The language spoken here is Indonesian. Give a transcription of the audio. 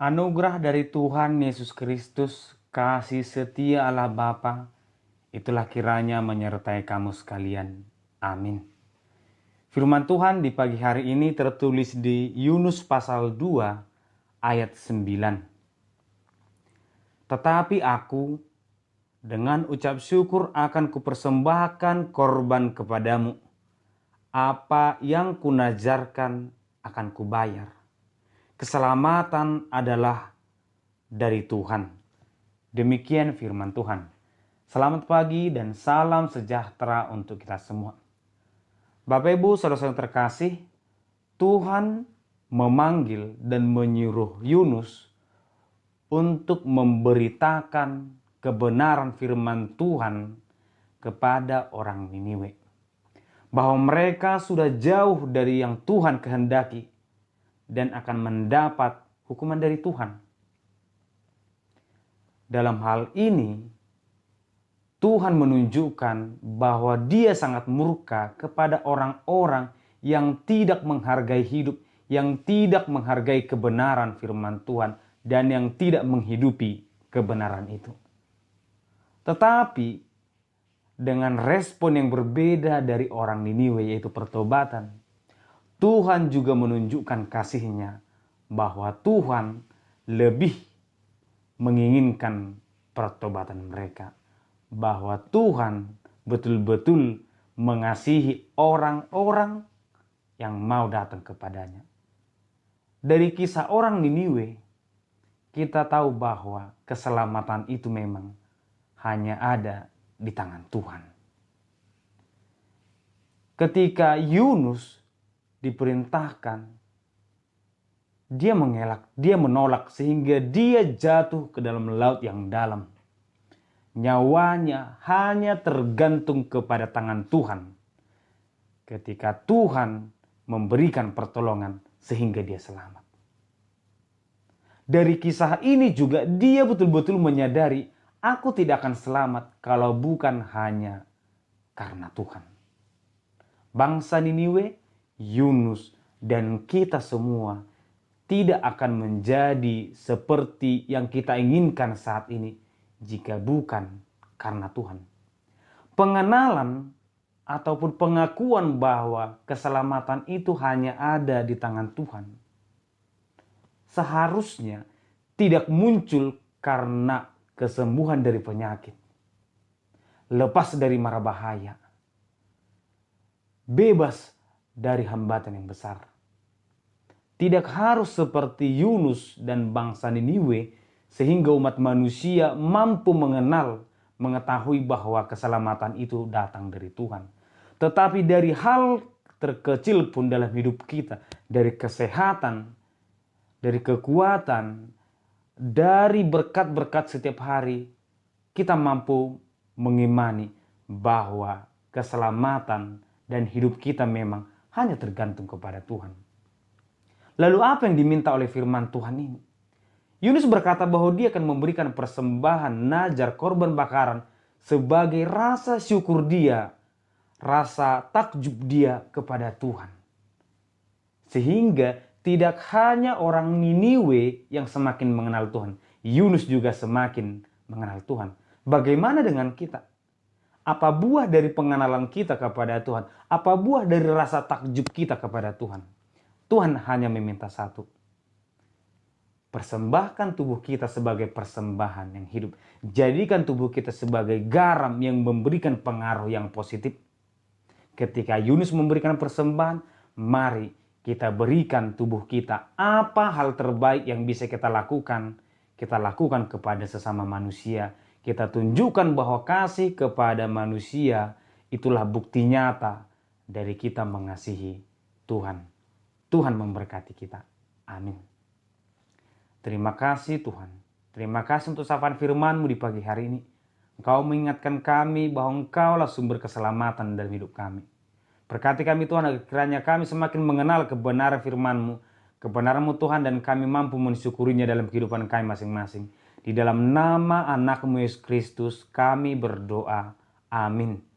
Anugerah dari Tuhan Yesus Kristus, kasih setia Allah Bapa, itulah kiranya menyertai kamu sekalian. Amin. Firman Tuhan di pagi hari ini tertulis di Yunus pasal 2 ayat 9. Tetapi aku dengan ucap syukur akan kupersembahkan korban kepadamu. Apa yang kunajarkan akan kubayar. Keselamatan adalah dari Tuhan. Demikian firman Tuhan. Selamat pagi dan salam sejahtera untuk kita semua. Bapak Ibu saudara-saudara terkasih, Tuhan memanggil dan menyuruh Yunus untuk memberitakan kebenaran firman Tuhan kepada orang Niniwe. Bahwa mereka sudah jauh dari yang Tuhan kehendaki dan akan mendapat hukuman dari Tuhan. Dalam hal ini, Tuhan menunjukkan bahwa Dia sangat murka kepada orang-orang yang tidak menghargai hidup, yang tidak menghargai kebenaran firman Tuhan, dan yang tidak menghidupi kebenaran itu. Tetapi, dengan respon yang berbeda dari orang Niniwe, yaitu pertobatan, Tuhan juga menunjukkan kasih-Nya bahwa Tuhan lebih menginginkan pertobatan mereka. Bahwa Tuhan betul-betul mengasihi orang-orang yang mau datang kepadanya. Dari kisah orang Niniwe, kita tahu bahwa keselamatan itu memang hanya ada di tangan Tuhan. Ketika Yunus diperintahkan, dia menolak sehingga dia jatuh ke dalam laut yang dalam. Nyawanya hanya tergantung kepada tangan Tuhan. Ketika Tuhan memberikan pertolongan sehingga dia selamat. Dari kisah ini juga dia betul-betul menyadari, aku tidak akan selamat kalau bukan hanya karena Tuhan. Bangsa Niniwe, Yunus, dan kita semua tidak akan menjadi seperti yang kita inginkan saat ini jika bukan karena Tuhan. Pengenalan ataupun pengakuan bahwa keselamatan itu hanya ada di tangan Tuhan seharusnya tidak muncul karena kesembuhan dari penyakit, lepas dari mara bahaya, bebas dari hambatan yang besar. Tidak harus seperti Yunus dan bangsa Niniwe sehingga umat manusia mampu mengetahui bahwa keselamatan itu datang dari Tuhan. Tetapi dari hal terkecil pun dalam hidup kita, dari kesehatan, dari kekuatan, dari berkat-berkat setiap hari, kita mampu mengimani bahwa keselamatan dan hidup kita memang hanya tergantung kepada Tuhan. Lalu apa yang diminta oleh firman Tuhan ini? Yunus berkata bahwa dia akan memberikan persembahan najar korban bakaran sebagai rasa syukur dia, rasa takjub dia kepada Tuhan. Sehingga tidak hanya orang Niniwe yang semakin mengenal Tuhan, Yunus juga semakin mengenal Tuhan. Bagaimana dengan kita? Apa buah dari pengenalan kita kepada Tuhan? Apa buah dari rasa takjub kita kepada Tuhan? Tuhan hanya meminta satu. Persembahkan tubuh kita sebagai persembahan yang hidup. Jadikan tubuh kita sebagai garam yang memberikan pengaruh yang positif. Ketika Yunus memberikan persembahan, mari kita berikan tubuh kita. Apa hal terbaik yang bisa kita lakukan? Kita lakukan kepada sesama manusia. Kita tunjukkan bahwa kasih kepada manusia itulah bukti nyata dari kita mengasihi Tuhan. Tuhan memberkati kita. Amin. Terima kasih Tuhan. Terima kasih untuk sapaan firman-Mu di pagi hari ini. Engkau mengingatkan kami bahwa Engkaulah sumber keselamatan dalam hidup kami. Berkati kami Tuhan agar kiranya kami semakin mengenal kebenaran firman-Mu. Kebenaran-Mu Tuhan, dan kami mampu mensyukurinya dalam kehidupan kami masing-masing. Di dalam nama anak-Mu Yesus Kristus kami berdoa. Amin.